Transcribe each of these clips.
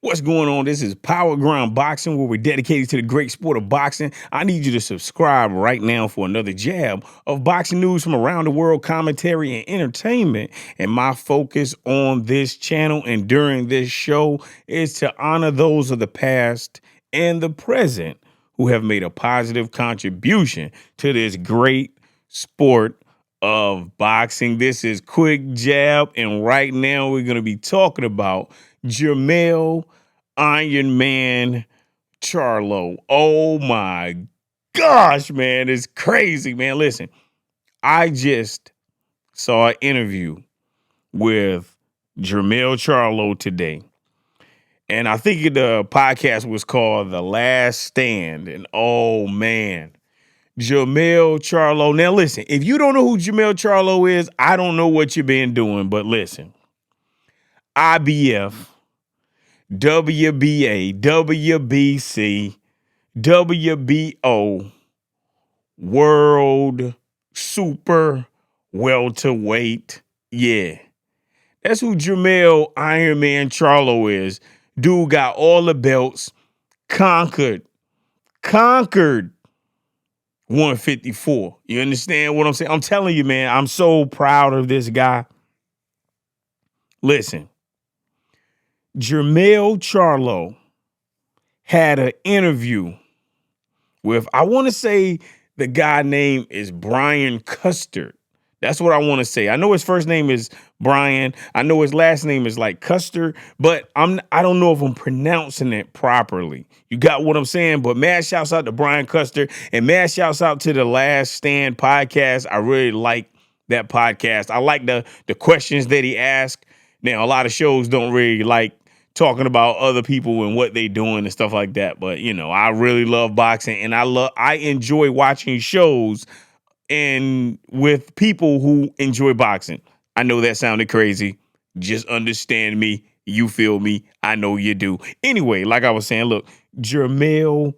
What's going on? This is Power Ground Boxing, where we're dedicated to the great sport of boxing. I need you to subscribe right now for another jab of boxing news from around the world, commentary, and entertainment. And my focus on this channel and during this show is to honor those of the past and the present who have made a positive contribution to this great sport of boxing. This is Quick Jab, and right now we're going to be talking about Jermell Iron Man Charlo. Oh my gosh, man. It's crazy, man. Listen, I just saw an interview with Jermell Charlo today. And I think the podcast was called The Last Stand. And oh man, Jermell Charlo. Now listen, if you don't know who Jermell Charlo is, I don't know what you've been doing, but listen. IBF, WBA, WBC, WBO, World Super Welterweight. Yeah, that's who Jermell Iron Man Charlo is. Dude got all the belts, conquered 154. You understand what I'm saying? I'm telling you, man, I'm so proud of this guy. Listen, Jermell Charlo had an interview with, I want to say the guy name is Brian Custard. That's what I want to say. I know his first name is Brian. I know his last name is like Custer, but I don't know if I'm pronouncing it properly. You got what I'm saying? But mad shouts out to Brian Custer and mad shouts out to the Last Stand podcast. I really like that podcast. I like the questions that he asked. Now, a lot of shows don't really like talking about other people and what they doing and stuff like that. But, you know, I really love boxing, and I enjoy watching shows and with people who enjoy boxing. I know that sounded crazy. Just understand me. You feel me. I know you do. Anyway, like I was saying, look, Jermell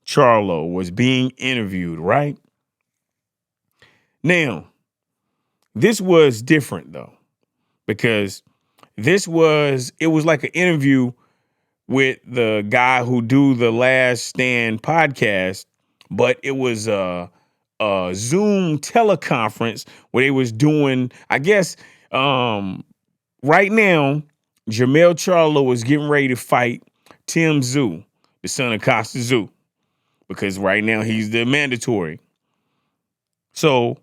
Charlo was being interviewed, right? Now, this was different though, because it was like an interview with the guy who do the Last Stand podcast, but it was a Zoom teleconference where they was doing, I guess, right now, Jermell Charlo was getting ready to fight Tim Tszyu, the son of Costa Tszyu, because right now he's the mandatory. So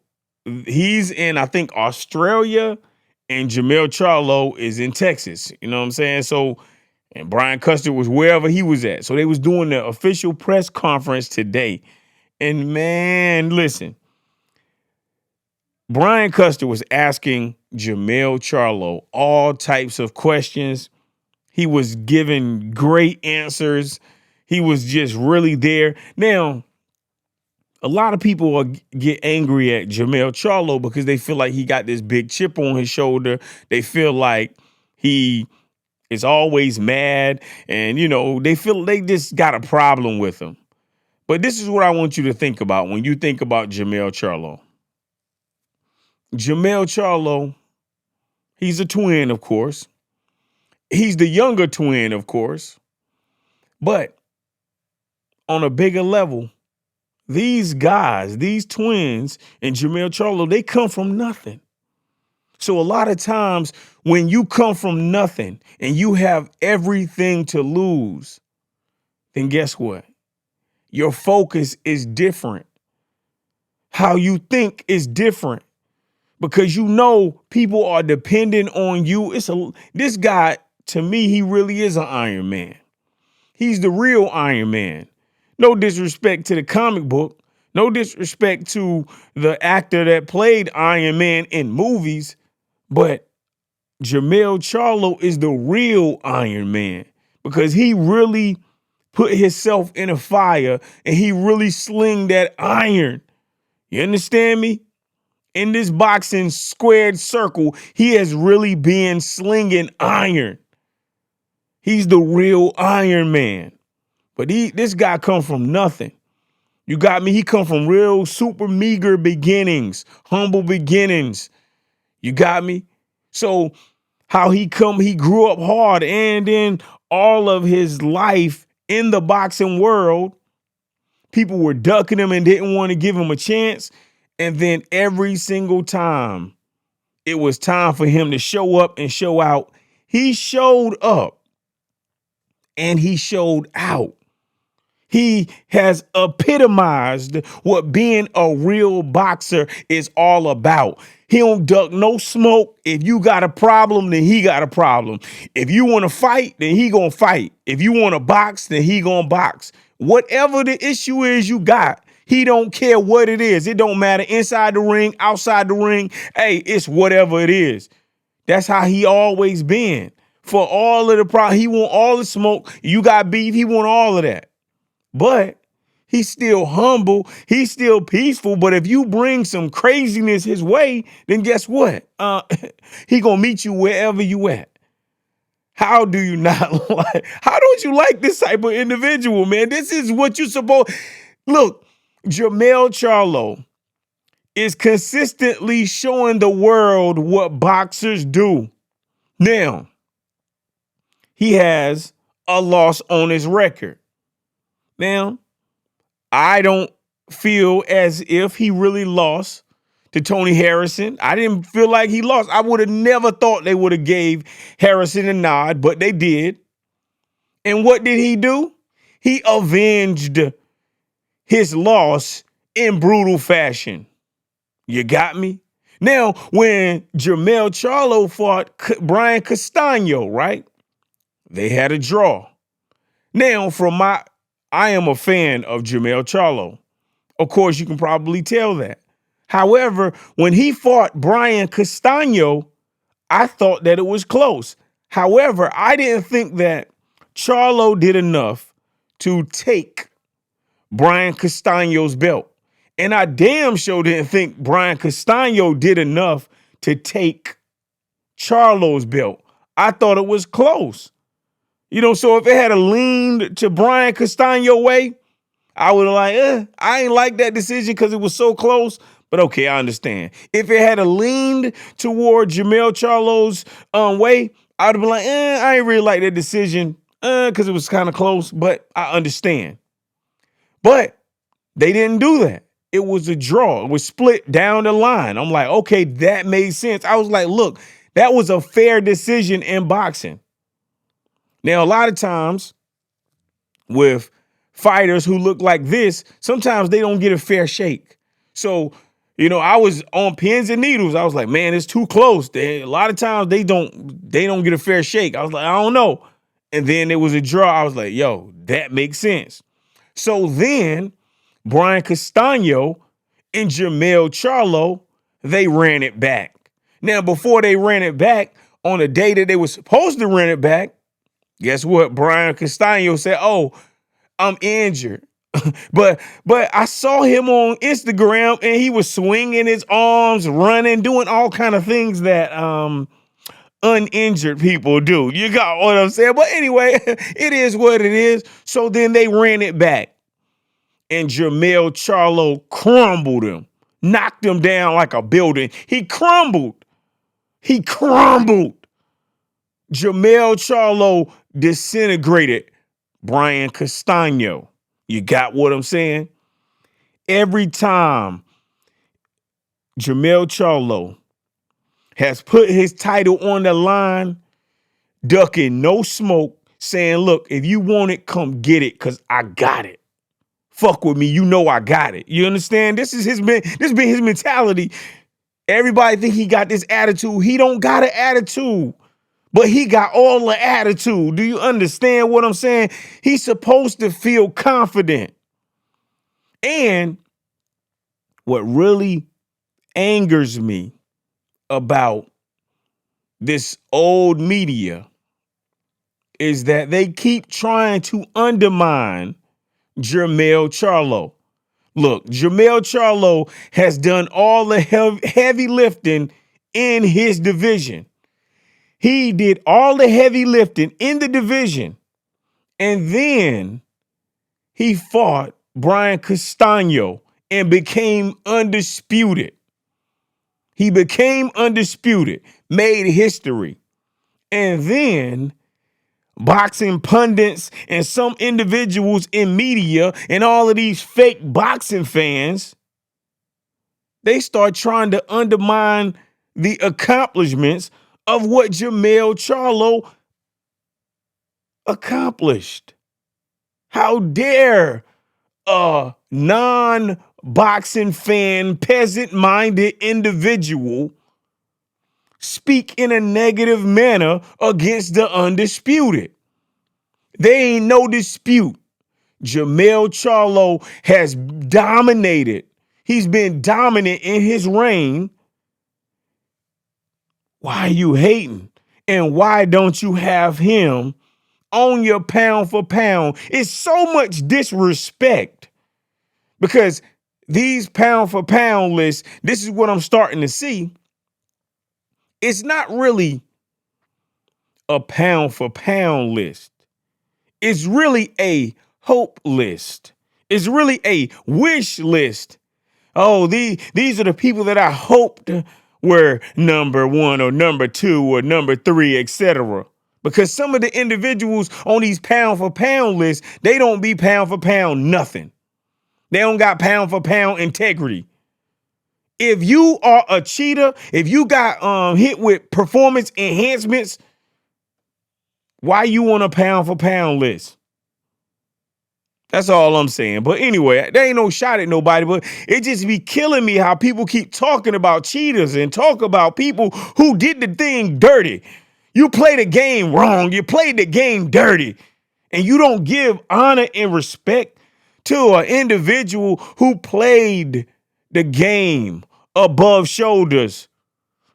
he's in, I think, Australia, and Jermell Charlo is in Texas. You know what I'm saying? So, and Brian Custer was wherever he was at. So they was doing the official press conference today. And man, listen, Brian Custer was asking Jermell Charlo all types of questions. He was giving great answers. He was just really there. Now, a lot of people get angry at Jermell Charlo because they feel like he got this big chip on his shoulder. They feel like he is always mad, and, you know, they feel they just got a problem with him. But this is what I want you to think about when you think about Jermell Charlo. Jermell Charlo, he's a twin, of course. He's the younger twin, of course. But on a bigger level, these guys, these twins and Jermell Charlo, they come from nothing. So a lot of times when you come from nothing and you have everything to lose, then guess what? Your focus is different. How you think is different, because you know people are dependent on you. This guy, to me, he really is an Iron Man. He's the real Iron Man. No disrespect to the comic book. No disrespect to the actor that played Iron Man in movies. But Jermell Charlo is the real Iron Man, because he really put himself in a fire and he really slinged that iron. You understand me? In this boxing squared circle, he has really been slinging iron. He's the real Iron Man. But this guy come from nothing. You got me? He come from real super meager beginnings, humble beginnings. You got me? So how he grew up hard, and then all of his life in the boxing world, people were ducking him and didn't want to give him a chance. And then every single time it was time for him to show up and show out, he showed up and he showed out. He has epitomized what being a real boxer is all about. He don't duck no smoke. If you got a problem, then he got a problem. If you want to fight, then he gonna fight. If you want to box, then he gonna box. Whatever the issue is you got, he don't care what it is. It don't matter inside the ring, outside the ring. Hey, it's whatever it is. That's how he always been. For all of the problem, he want all the smoke. You got beef, he want all of that. But he's still humble. He's still peaceful. But if you bring some craziness his way, then guess what? He gonna meet you wherever you at. How do you not like? How don't you like this type of individual, man? This is what you supposed. Look, Jermell Charlo is consistently showing the world what boxers do. Now, he has a loss on his record. Now, I don't feel as if he really lost to Tony Harrison. I didn't feel like he lost. I would have never thought they would have gave Harrison a nod, but they did. And what did he do? He avenged his loss in brutal fashion. You got me? Now, when Jermell Charlo fought Brian Castano, right? They had a draw. Now, I am a fan of Jermell Charlo. Of course, you can probably tell that. However, when he fought Brian Castano, I thought that it was close. However, I didn't think that Charlo did enough to take Brian Castano's belt. And I damn sure didn't think Brian Castano did enough to take Charlo's belt. I thought it was close. So if it had leaned to Brian Castano way, I would have I ain't like that decision because it was so close. But okay, I understand. If it had leaned toward Jermell Charlo's way, I'd have been I ain't really like that decision because it was kind of close, but I understand. But they didn't do that. It was a draw. It was split down the line. I'm like, okay, that made sense. I was like, look, that was a fair decision in boxing. Now, a lot of times with fighters who look like this, sometimes they don't get a fair shake. So, I was on pins and needles. I was like, man, it's too close. A lot of times they don't get a fair shake. I was like, I don't know. And then there was a draw. I was like, yo, that makes sense. So then Brian Castano and Jermell Charlo, they ran it back. Now, before they ran it back, on the day that they were supposed to run it back, guess what? Brian Castano said, oh, I'm injured. but I saw him on Instagram and he was swinging his arms, running, doing all kind of things that uninjured people do. You got what I'm saying? But anyway, it is what it is. So then they ran it back. And Jermell Charlo crumbled him, knocked him down like a building. He crumbled. Jermell Charlo disintegrated Brian Castano. You got what I'm saying? Every time Jermell Charlo has put his title on the line, ducking no smoke, saying, look, if you want it, come get it, because I got it. Fuck with me, I got it. You understand? This been his mentality. Everybody think he got this attitude. He don't got an attitude. But he got all the attitude. Do you understand what I'm saying? He's supposed to feel confident. And what really angers me about this old media is that they keep trying to undermine Jermell Charlo. Look, Jermell Charlo has done all the heavy lifting in his division. He did all the heavy lifting in the division. And then he fought Brian Castano and became undisputed. He became undisputed, made history. And then boxing pundits and some individuals in media and all of these fake boxing fans, they start trying to undermine the accomplishments of what Jermell Charlo accomplished. How dare a non-boxing fan, peasant-minded individual speak in a negative manner against the undisputed? There ain't no dispute. Jermell Charlo has dominated. He's been dominant in his reign. Why are you hating? And why don't you have him on your pound for pound? It's so much disrespect because these pound for pound lists, this is what I'm starting to see. It's not really a pound for pound list. It's really a hope list. It's really a wish list. Oh, these are the people that I hoped were number one or number two or number three, etc. Because some of the individuals on these pound for pound lists, they don't be pound for pound nothing. They don't got pound for pound integrity. If you are a cheater, if you got hit with performance enhancements, why you on a pound for pound list? That's all I'm saying. But anyway, there ain't no shot at nobody, but it just be killing me how people keep talking about cheaters and talk about people who did the thing dirty. You play the game wrong. You played the game dirty. And you don't give honor and respect to an individual who played the game above shoulders,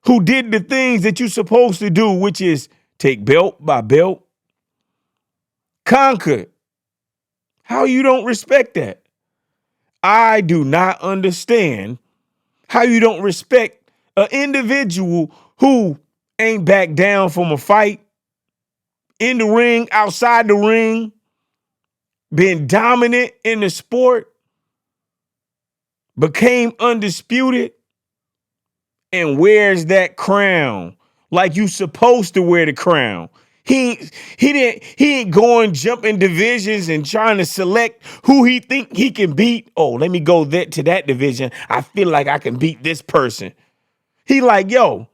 who did the things that you're supposed to do, which is take belt by belt, conquer. How you don't respect that? I do not understand how you don't respect an individual who ain't back down from a fight, in the ring, outside the ring, been dominant in the sport, became undisputed, and wears that crown like you supposed to wear the crown. He ain't going jumping divisions and trying to select who he think he can beat. Oh, let me go to that division. I feel like I can beat this person. He like, yo,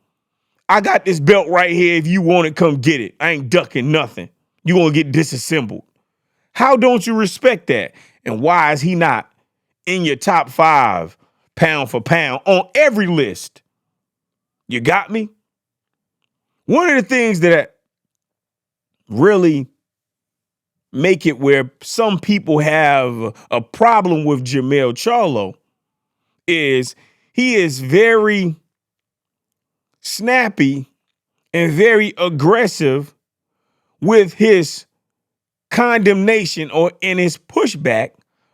I got this belt right here. If you want it, come get it. I ain't ducking nothing. You gonna get disassembled. How don't you respect that? And why is he not in your top 5 pound for pound on every list? You got me? One of the things that really make it where some people have a problem with Jermell Charlo is he is very snappy and very aggressive with his condemnation or in his pushback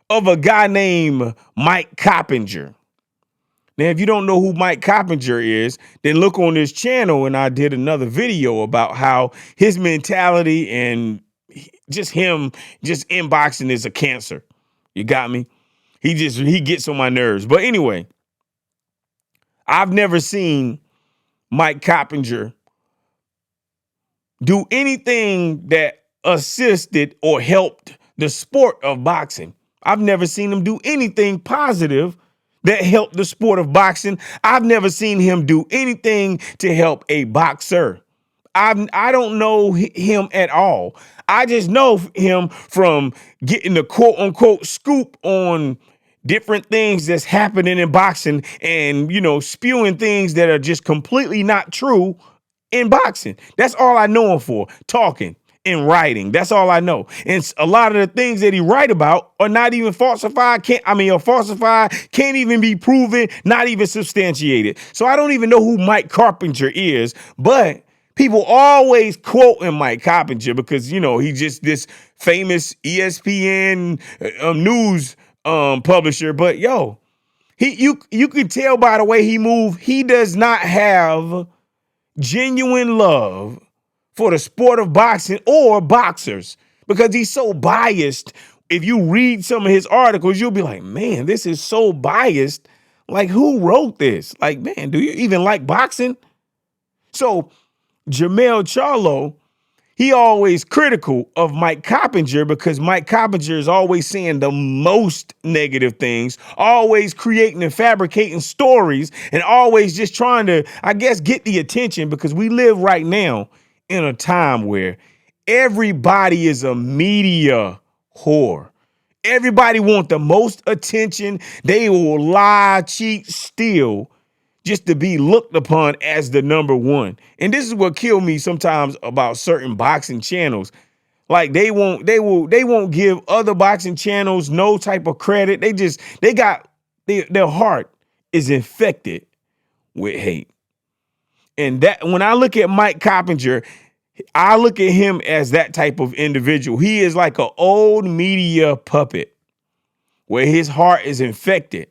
of a guy named Mike Coppinger. Now, if you don't know who Mike Coppinger is, then look on this channel and I did another video about how his mentality and just him just inboxing is a cancer. You got me? He gets on my nerves. But anyway, I've never seen Mike Coppinger do anything that assisted or helped the sport of boxing. I've never seen him do anything positive that helped the sport of boxing. I've never seen him do anything to help a boxer. I don't know him at all. I just know him from getting the quote unquote scoop on different things that's happening in boxing and, spewing things that are just completely not true in boxing. That's all I know him for, talking and writing. That's all I know. And a lot of the things that he write about are not even falsified. Falsified, can't even be proven, not even substantiated. So I don't even know who Mike Coppinger is, but people always quoting Mike Coppinger because, he's just this famous ESPN news publisher. But you can tell by the way he moves, he does not have genuine love for the sport of boxing or boxers because he's so biased. If you read some of his articles, you'll be like, man, this is so biased. Like, who wrote this? Like, man, do you even like boxing? So Jermell Charlo, he always critical of Mike Coppinger because Mike Coppinger is always saying the most negative things, always creating and fabricating stories, and always just trying to, I guess, get the attention because we live right now in a time where everybody is a media whore. Everybody wants the most attention. They will lie, cheat, steal just to be looked upon as the number one. And this is what killed me sometimes about certain boxing channels. Like they won't give other boxing channels no type of credit. Their heart is infected with hate. And that when I look at Mike Coppinger, I look at him as that type of individual. He is like an old media puppet where his heart is infected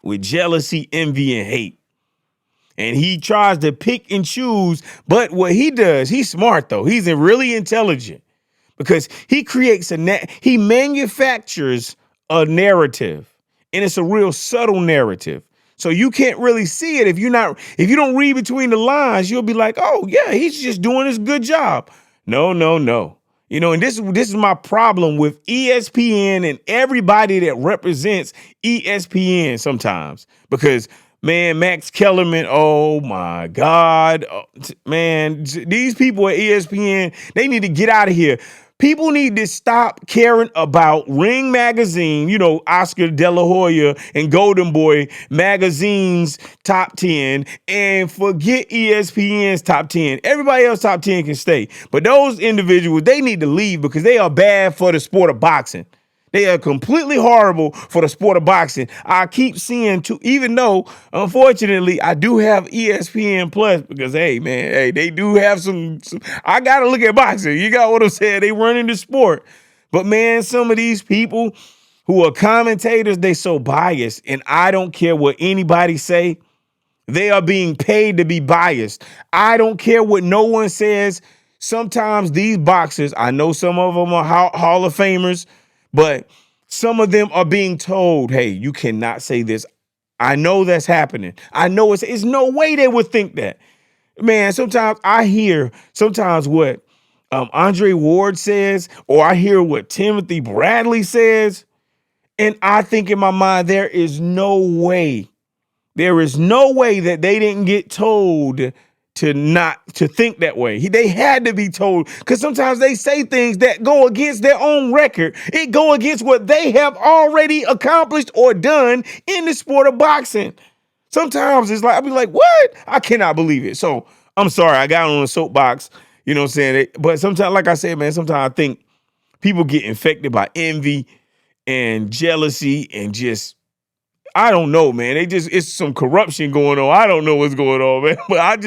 with jealousy, envy, and hate. And he tries to pick and choose. But what he does, he's smart, though. He's really intelligent because he creates he manufactures a narrative, and it's a real subtle narrative. So you can't really see it if you don't read between the lines. You'll be like, oh yeah, he's just doing his good job. No, no, no. And this is my problem with ESPN and everybody that represents ESPN sometimes because. Man, Max Kellerman, oh my God. Man, these people at ESPN, they need to get out of here. People need to stop caring about Ring Magazine, Oscar De La Hoya and Golden Boy Magazine's top 10 and forget ESPN's top 10. Everybody else top 10 can stay. But those individuals, they need to leave because they are bad for the sport of boxing. They are completely horrible for the sport of boxing. I keep seeing even though, unfortunately, I do have ESPN Plus because, hey, they do have some I got to look at boxing. You got what I'm saying? They running the sport. But, man, some of these people who are commentators, they so biased. And I don't care what anybody say. They are being paid to be biased. I don't care what no one says. Sometimes these boxers, I know some of them are Hall of Famers, but some of them are being told, hey, you cannot say this. I know that's happening. I know it's no way they would think that. Man, sometimes I hear what Andre Ward says, or I hear what Timothy Bradley says, and I think in my mind, there is no way that they didn't get told to think that way. They had to be told because sometimes they say things that go against their own record. It go against what they have already accomplished or done in the sport of boxing. Sometimes it's like, I'll be like, what? I cannot believe it. So I'm sorry. I got on a soapbox, you know what I'm saying? But sometimes, like I said, man, sometimes I think people get infected by envy and jealousy and just, I don't know, man. It's some corruption going on. I don't know what's going on, man. But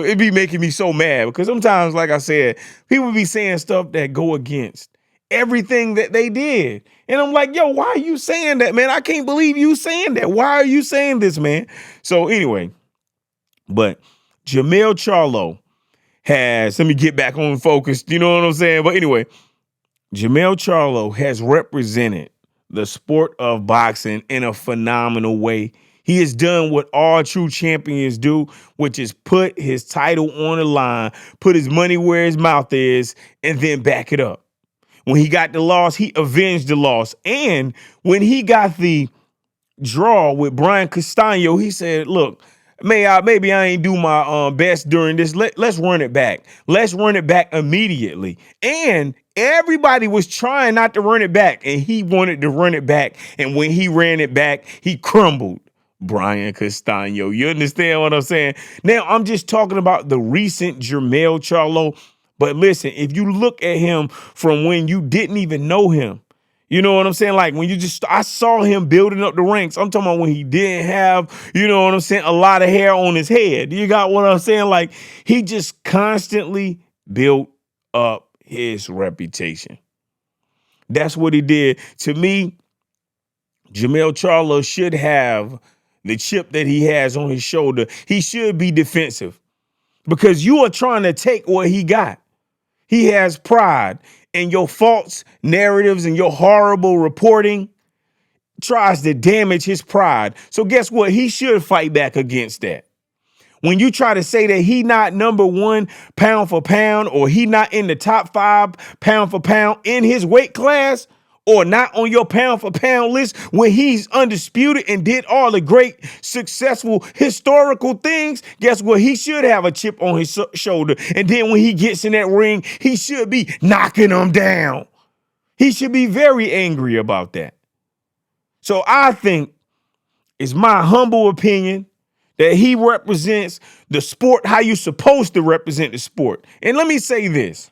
it be making me so mad because sometimes, like I said, people be saying stuff that go against everything that they did. And I'm like, yo, why are you saying that, man? I can't believe you saying that. Why are you saying this, man? So anyway, but Jermell Charlo let me get back on focus. You know what I'm saying? But anyway, Jermell Charlo has represented the sport of boxing in a phenomenal way. He has done what all true champions do, which is put his title on the line, put his money where his mouth is, and then back it up. When he got the loss, he avenged the loss. And when he got the draw with Brian Castano, he said, look, maybe I ain't do my best during this. Let's run it back. Let's run it back immediately. And everybody was trying not to run it back, and he wanted to run it back. And when he ran it back, he crumbled. Brian Castano. You understand what I'm saying? Now, I'm just talking about the recent Jermell Charlo. But listen, if you look at him from when you didn't even know him, you know what I'm saying? Like when I saw him building up the ranks. I'm talking about when he didn't have, you know what I'm saying, a lot of hair on his head. You got what I'm saying? Like he just constantly built up his reputation. That's what he did. To me, Jermell Charlo should have the chip that he has on his shoulder. He should be defensive because you are trying to take what he got. He has pride, and your false narratives and your horrible reporting tries to damage his pride. So guess what? He should fight back against that. When you try to say that he not number one pound for pound, or he not in the top 5 pound for pound in his weight class, or not on your pound for pound list when he's undisputed and did all the great, successful, historical things, guess what? He should have a chip on his shoulder. And then when he gets in that ring, he should be knocking them down. He should be very angry about that. So I think, it's my humble opinion, that he represents the sport how you're supposed to represent the sport. And let me say this.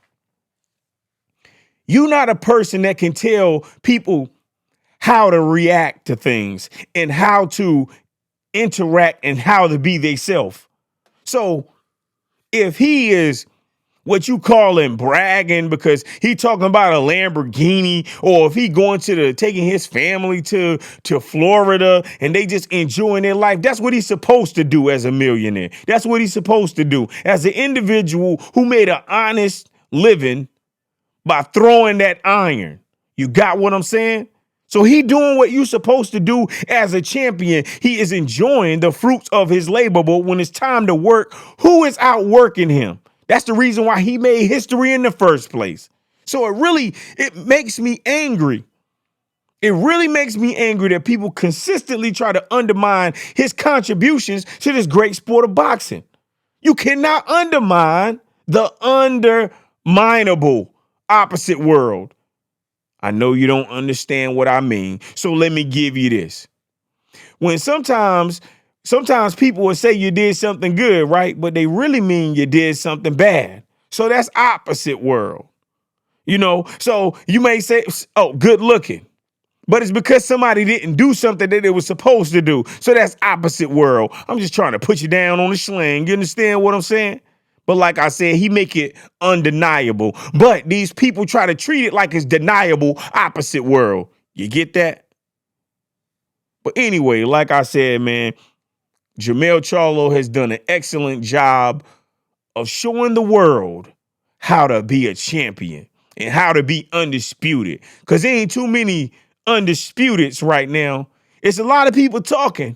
You're not a person that can tell people how to react to things and how to interact and how to be themselves. So if he is what you calling bragging because he talking about a Lamborghini, or if he going taking his family to Florida and they just enjoying their life, that's what he's supposed to do as a millionaire. That's what he's supposed to do as an individual who made an honest living by throwing that iron. You got what I'm saying? So he doing what you supposed to do as a champion. He is enjoying the fruits of his labor, but when it's time to work, who is outworking him? That's the reason why he made history in the first place. So it makes me angry. It really makes me angry that people consistently try to undermine his contributions to this great sport of boxing. You cannot undermine the underminable opposite world. I know you don't understand what I mean, so let me give you this. When sometimes people will say you did something good, right? But they really mean you did something bad. So that's opposite world. So you may say, oh, good looking. But it's because somebody didn't do something that they were supposed to do. So that's opposite world. I'm just trying to put you down on the slang. You understand what I'm saying? But like I said, he make it undeniable. But these people try to treat it like it's deniable opposite world. You get that? But anyway, like I said, man, Jermell Charlo has done an excellent job of showing the world how to be a champion and how to be undisputed. Because there ain't too many undisputeds right now. It's a lot of people talking,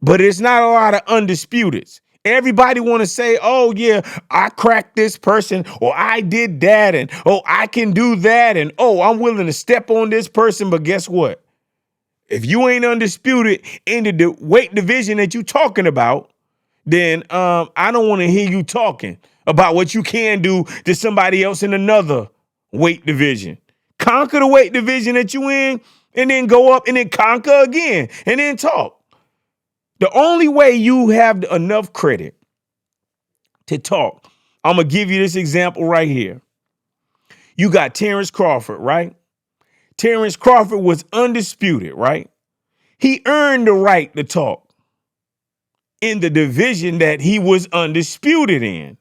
but it's not a lot of undisputeds. Everybody want to say, oh, yeah, I cracked this person, or I did that, and oh, I can do that, and oh, I'm willing to step on this person. But guess what? If you ain't undisputed in the weight division that you talking about, then I don't want to hear you talking about what you can do to somebody else in another weight division. Conquer the weight division that you in, and then go up and then conquer again and then talk. The only way you have enough credit to talk, I'm going to give you this example right here. You got Terrence Crawford, right? Terrence Crawford was undisputed, right? He earned the right to talk in the division that he was undisputed in.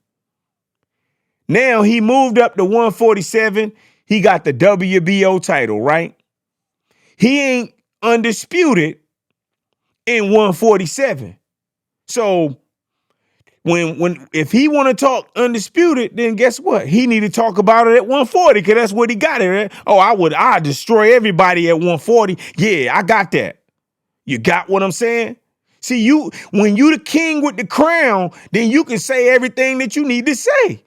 Now he moved up to 147. He got the WBO title, right? He ain't undisputed in 147. So if he want to talk undisputed, then guess what? He need to talk about it at 140, because that's what he got it at. Oh, I destroy everybody at 140. Yeah, I got that. You got what I'm saying? See, when you the king with the crown, then you can say everything that you need to say.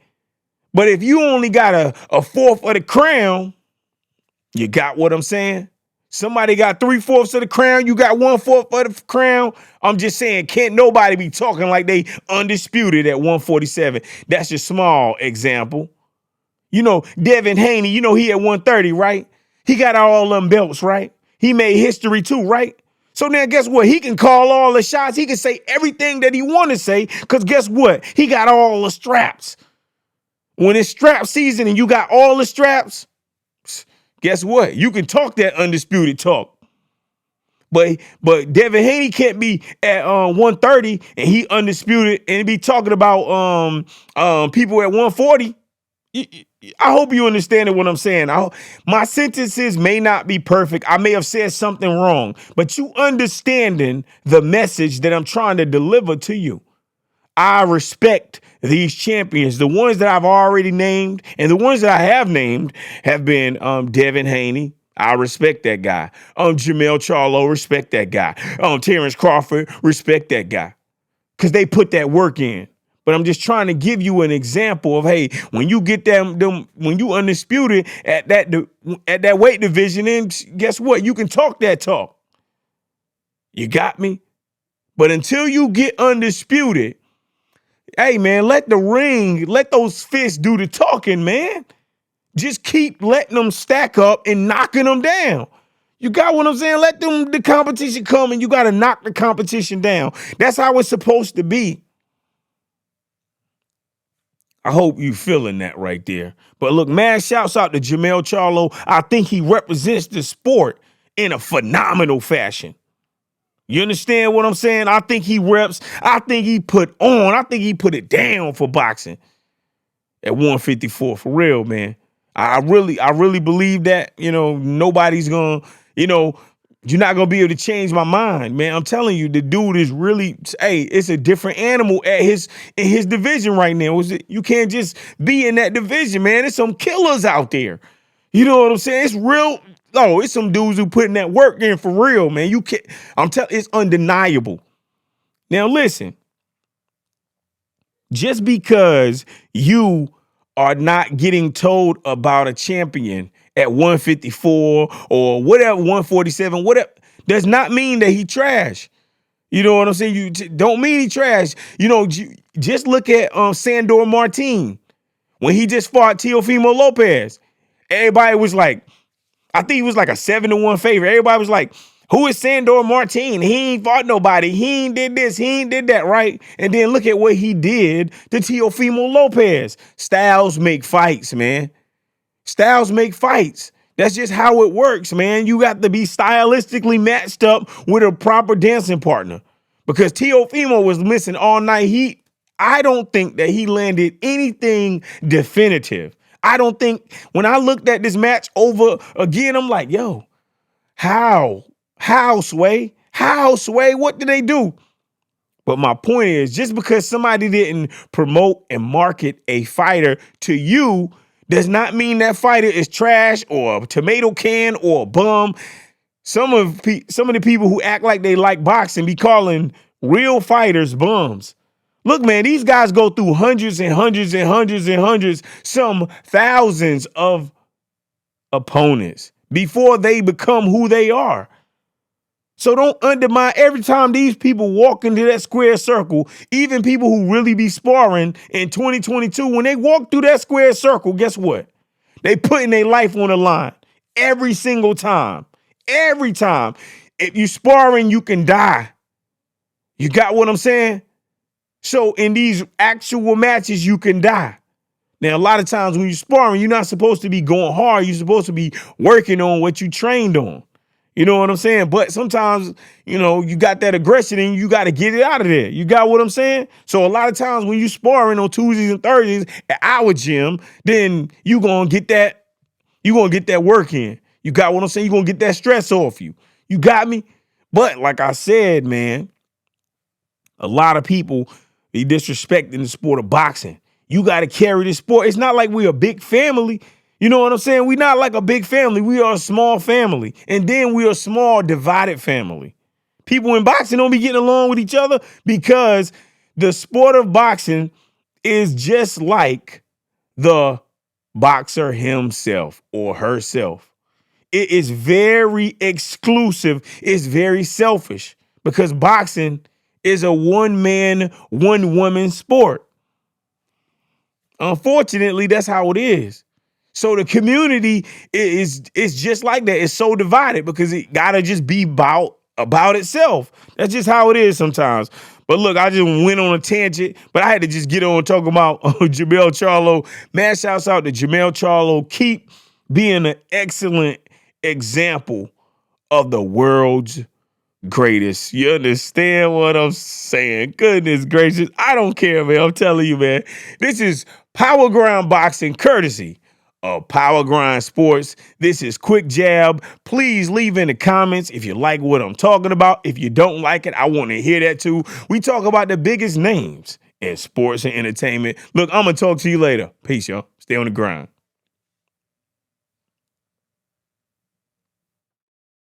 But if you only got a fourth of the crown, you got what I'm saying? Somebody got 3/4 of the crown. You got 1/4 of the crown. I'm just saying, can't nobody be talking like they undisputed at 147. That's a small example. Devin Haney, he at 130, right? He got all them belts, right? He made history too, right? So now guess what? He can call all the shots. He can say everything that he want to say, because guess what? He got all the straps. When it's strap season and you got all the straps, guess what? You can talk that undisputed talk. But Devin Haney can't be at 130 and he undisputed and be talking about people at 140. I hope you understand what I'm saying. My sentences may not be perfect. I may have said something wrong, but you understanding the message that I'm trying to deliver to you. I respect these champions. The ones that I've already named and the ones that I have named have been Devin Haney. I respect that guy. Jermell Charlo, respect that guy. Terrence Crawford, respect that guy. because they put that work in. But I'm just trying to give you an example of, hey, when you get when you undisputed at that weight division, and guess what? You can talk that talk. You got me? But until you get undisputed, hey, man, let those fists do the talking, man. Just keep letting them stack up and knocking them down. You got what I'm saying? Let the competition come and you got to knock the competition down. That's how it's supposed to be. I hope you feeling that right there. But look, man, shouts out to Jermell Charlo. I think he represents the sport in a phenomenal fashion. You understand what I'm saying? I think he reps. I think he put it down for boxing at 154 for real, man. I really believe that, nobody's going to, you're not going to be able to change my mind, man. I'm telling you, the dude is really, hey, it's a different animal in his division right now. You can't just be in that division, man. There's some killers out there. You know what I'm saying? It's real. Oh, it's some dudes who putting that work in for real, man. You can't, it's undeniable. Now, listen, just because you are not getting told about a champion at 154 or whatever, 147, whatever, does not mean that he trash. You know what I'm saying? You don't mean he trash. Just look at Sandor Martin when he just fought Teofimo Lopez. Everybody was like, I think he was like a 7-1 favorite. Everybody was like, who is Sandor Martin? He ain't fought nobody. He ain't did this. He ain't did that, right? And then look at what he did to Teofimo Lopez. Styles make fights, man. Styles make fights. That's just how it works, man. You got to be stylistically matched up with a proper dancing partner. Because Teofimo was missing all night. I don't think that he landed anything definitive. I don't think, when I looked at this match over again, I'm like, yo, how, Sway? How, Sway? What did they do? But my point is, just because somebody didn't promote and market a fighter to you does not mean that fighter is trash or a tomato can or a bum. Some of the people who act like they like boxing be calling real fighters bums. Look, man, these guys go through hundreds and hundreds and hundreds and hundreds, some thousands of opponents before they become who they are. So don't undermine every time these people walk into that square circle, even people who really be sparring in 2022, when they walk through that square circle, guess what? They putting their life on the line every single time. Every time. If you sparring, you can die. You got what I'm saying? So in these actual matches, you can die. Now, a lot of times when you're sparring, you're not supposed to be going hard. You're supposed to be working on what you trained on. You know what I'm saying? But sometimes, you got that aggression and you got to get it out of there. You got what I'm saying? So a lot of times when you sparring on Tuesdays and Thursdays at our gym, then you're going to get that work in. You got what I'm saying? You're going to get that stress off you. You got me? But like I said, man, a lot of people be disrespecting the sport of boxing. You got to carry this sport. It's not like we're a big family. You know what I'm saying? We're not like a big family. We are a small family. And then we are a small, divided family. People in boxing don't be getting along with each other because the sport of boxing is just like the boxer himself or herself. It is very exclusive. It's very selfish because boxing is a one-man, one-woman sport. Unfortunately, that's how it is. So the community is just like that. It's so divided because it gotta just be about itself. That's just how it is sometimes. But look, I just went on a tangent, but I had to just get on talking about Jermell Charlo. Man, shouts out to Jermell Charlo. Keep being an excellent example of the world's greatest. You understand what I'm saying? Goodness gracious. I don't care, man. I'm telling you, man. This is Power Grind Boxing courtesy of Power Grind Sports. This is Quick Jab. Please leave in the comments if you like what I'm talking about. If you don't like it, I want to hear that too. We talk about the biggest names in sports and entertainment. Look, I'm going to talk to you later. Peace, y'all. Stay on the grind.